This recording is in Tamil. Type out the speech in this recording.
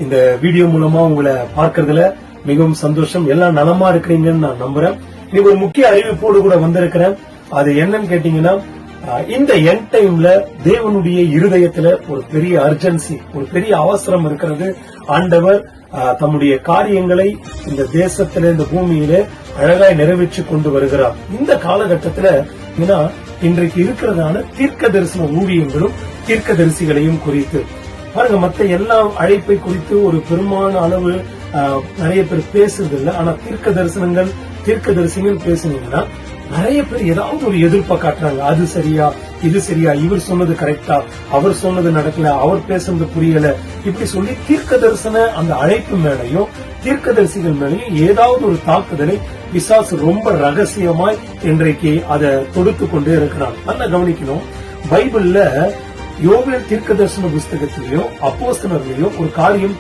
இந்த வீடியோ மூலமா உங்களை பார்க்கறதுல மிகவும் சந்தோஷம். எல்லாம் நலமா இருக்கிறீங்கன்னு நான் நம்புறேன். இன்னைக்கு ஒரு முக்கிய அறிவிப்போடு கூட வந்திருக்கிறேன். அது என்னன்னு கேட்டீங்கன்னா, இந்த எண்ட் டைம்ல தேவனுடைய இருதயத்துல ஒரு பெரிய அர்ஜென்சி, ஒரு பெரிய அவசரம் இருக்கிறது. ஆண்டவர் தம்முடைய காரியங்களை இந்த தேசத்தில, இந்த பூமியில அழகாய் நிறைவேற்றி கொண்டு வருகிறார். இந்த காலகட்டத்துல இன்றைக்கு இருக்கிறதான தீர்க்க தரிசன ஊழியங்களும் தீர்க்க தரிசிகளையும் குறித்து பாருங்க. மற்ற எல்லா அழைப்பை குறித்து ஒரு பெருமான அளவு நிறைய பேர் பேசுறது இல்லை. ஆனா தீர்க்க தரிசனங்கள், தீர்க்க தரிசிகள் பேசுனீங்கன்னா நிறைய பேர் ஏதாவது ஒரு எதிர்ப்பை காட்டுறாங்க. அது சரியா, இது சரியா, இவர் சொன்னது கரெக்டா, அவர் சொன்னது நடக்கல, அவர் பேசுறது புரியல, இப்படி சொல்லி தீர்க்க தரிசன அந்த அழைப்பு மேலையும் தீர்க்க தரிசிகள் மேலையும் ஏதாவது ஒரு தாக்குதலை பிசாசு ரொம்ப ரகசியமாய் இன்றைக்கு அதை தொடுத்து கொண்டே இருக்கிறான். நல்லா கவனிக்கணும். பைபிள்ல யோவேல் தீர்க்க தரிசன புஸ்தகத்திலேயும் அப்போஸ்தலர்லயும் ஒரு காரியம்